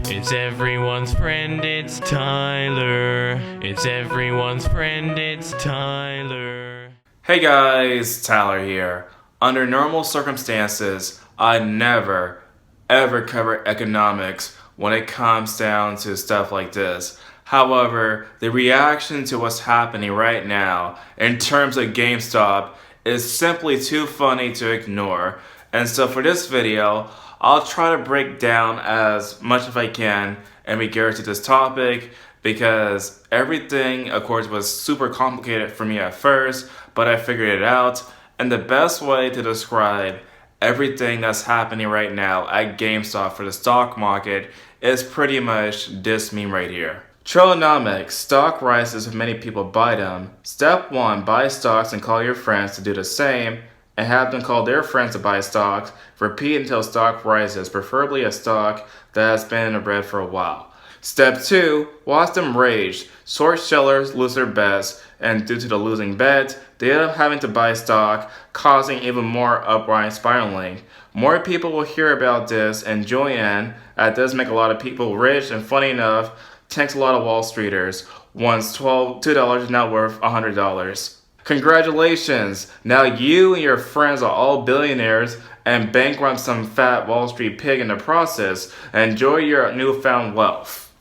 It's everyone's friend, it's Tyler. It's everyone's friend, it's Tyler. Hey guys, Tyler here. Under normal circumstances, I never, ever cover economics when it comes down to stuff like this. However, the reaction to what's happening right now in terms of GameStop is simply too funny to ignore. And so for this video, I'll try to break down as much as I can in regards to this topic because everything, of course, was super complicated for me at first, but I figured it out. And the best way to describe everything that's happening right now at GameStop for the stock market is pretty much this meme right here. Trillanomics, stock rises if many people buy them. Step 1, buy stocks and call your friends to do the same and have them call their friends to buy stocks. Repeat until stock rises, preferably a stock that has been in the red for a while. Step 2, watch them rage. Short sellers lose their bets, and due to the losing bet, they end up having to buy stock, causing even more upward spiraling. More people will hear about this and join in. That does make a lot of people rich, and funny enough, tanks a lot of Wall Streeters. Once $2 is now worth $100. Congratulations! Now you and your friends are all billionaires and bankrupt some fat Wall Street pig in the process. Enjoy your newfound wealth.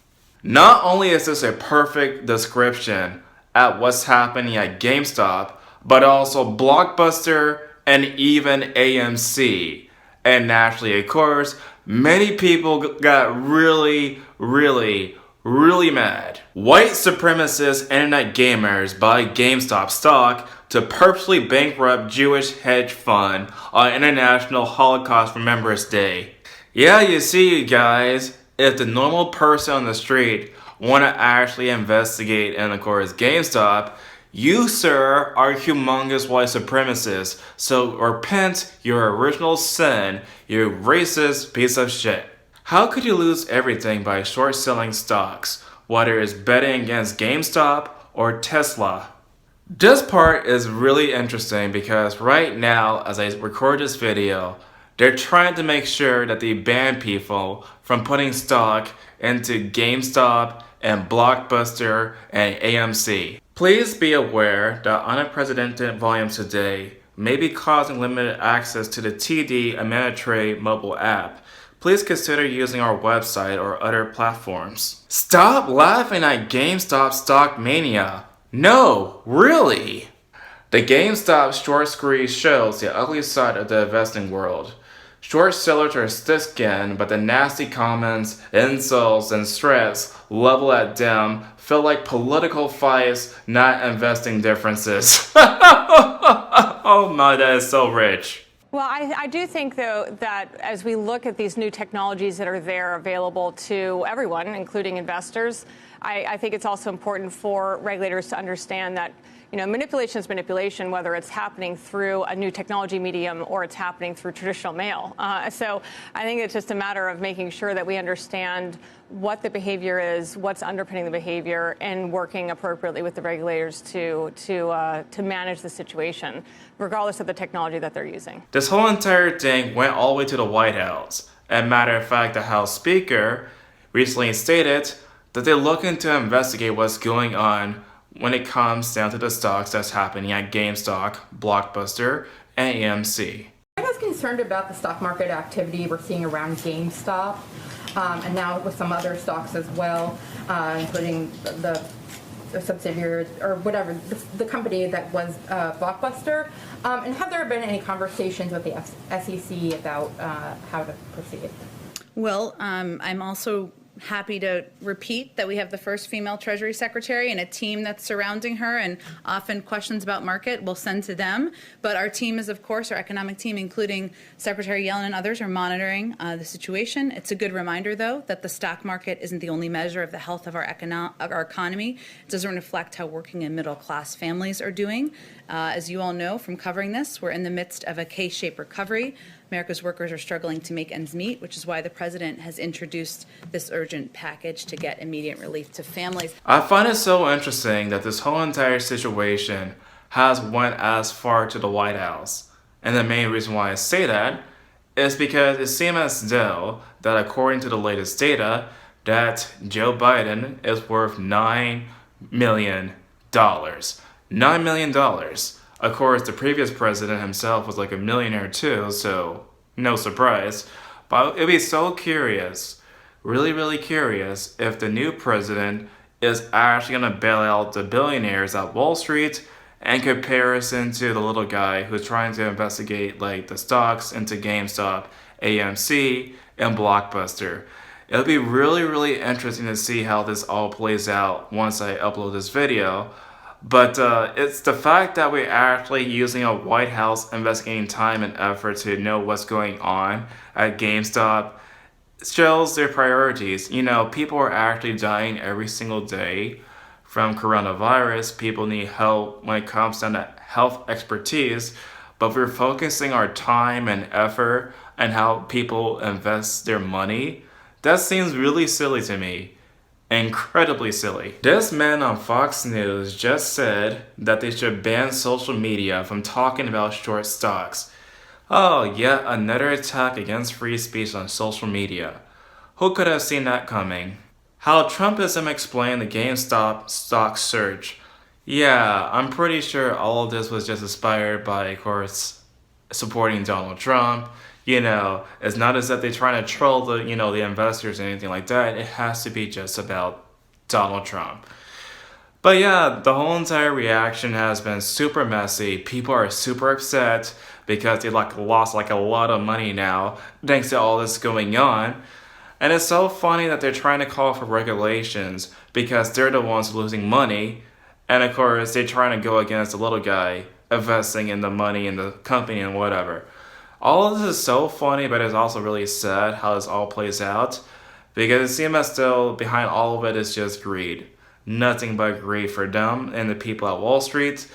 Not only is this a perfect description at what's happening at GameStop, but also Blockbuster and even AMC. And naturally, of course, many people got really mad. White supremacist internet gamers buy GameStop stock to purposely bankrupt Jewish hedge fund on International Holocaust Remembrance Day. Yeah, you see, you guys, if the normal person on the street want to actually investigate and of course GameStop, you, sir, are humongous white supremacist. So repent your original sin, you racist piece of shit. How could you lose everything by short selling stocks, whether it's betting against GameStop or Tesla? This part is really interesting because right now, as I record this video, they're trying to make sure that they ban people from putting stock into GameStop and Blockbuster and AMC. Please be aware that unprecedented volumes today may be causing limited access to the TD Ameritrade mobile app. Please consider using our website or other platforms. Stop laughing at GameStop stock mania. No, really. The GameStop short squeeze shows the ugly side of the investing world. Short sellers are thick-skinned, but the nasty comments, insults, and threats leveled at them feel like political fights, not investing differences. Oh my, that is so rich. Well, I do think, though, that as we look at these new technologies that are there available to everyone, including investors, I think it's also important for regulators to understand that, manipulation is manipulation, whether it's happening through a new technology medium or it's happening through traditional mail. So I think it's just a matter of making sure that we understand what the behavior is, what's underpinning the behavior, and working appropriately with the regulators to manage the situation, regardless of the technology that they're using. This whole entire thing went all the way to the White House. As a matter of fact, the House Speaker recently stated that they're looking to investigate what's going on when it comes down to the stocks that's happening at GameStop, Blockbuster, and AMC. I was concerned about the stock market activity we're seeing around GameStop, and now with some other stocks as well, including the subsidiary or whatever, the company that was Blockbuster. And have there been any conversations with the SEC about how to proceed? Well, I'm also happy to repeat that we have the first female Treasury Secretary and a team that's surrounding her, and often questions about market we'll send to them. But our team is, of course, our economic team, including Secretary Yellen and others, are monitoring the situation. It's a good reminder, though, that the stock market isn't the only measure of the health of our economy. It doesn't reflect how working and middle-class families are doing. As you all know from covering this, we're in the midst of a K-shaped recovery. America's workers are struggling to make ends meet, which is why the president has introduced this urgent package to get immediate relief to families. I find it so interesting that this whole entire situation has went as far to the White House. And the main reason why I say that is because it seems as though that according to the latest data, that Joe Biden is worth $9 million. $9 million. Of course, the previous president himself was like a millionaire too, so no surprise. But it'd be so curious, really, really curious, if the new president is actually going to bail out the billionaires at Wall Street in comparison to the little guy who's trying to investigate like the stocks into GameStop, AMC, and Blockbuster. It'll be really, really interesting to see how this all plays out once I upload this video. But it's the fact that we're actually using a White House investigating time and effort to know what's going on at GameStop shows their priorities. You know, people are actually dying every single day from coronavirus. People need help when it comes down to health expertise. But if we're focusing our time and effort on how people invest their money, that seems really silly to me. Incredibly silly. This man on Fox News just said that they should ban social media from talking about short stocks. Oh, yet another attack against free speech on social media. Who could have seen that coming? How Trumpism explained the GameStop stock surge. Yeah, I'm pretty sure all of this was just inspired by, of course, supporting Donald Trump. You know, it's not as if they're trying to troll the investors or anything like that. It has to be just about Donald Trump. But yeah, the whole entire reaction has been super messy. People are super upset because they lost a lot of money now thanks to all this going on. And it's so funny that they're trying to call for regulations because they're the ones losing money. And of course, they're trying to go against the little guy investing in the money in the company and whatever. All of this is so funny, but it's also really sad how this all plays out. Because it seems as though behind all of it is just greed. Nothing but greed for them and the people at Wall Street.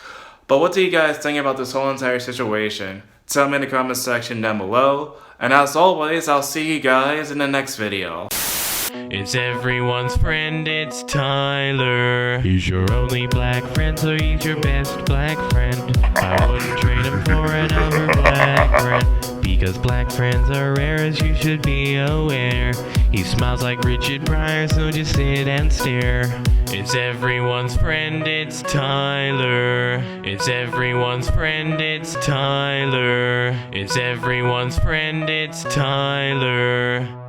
But what do you guys think about this whole entire situation? Tell me in the comment section down below. And as always, I'll see you guys in the next video. It's everyone's friend, it's Tyler. He's your only black friend, so he's your best black friend. I wouldn't trade him for another black friend, because black friends are rare, as you should be aware. He smiles like Richard Pryor, so just sit and stare. It's everyone's friend, it's Tyler. It's everyone's friend, it's Tyler. It's everyone's friend, it's Tyler.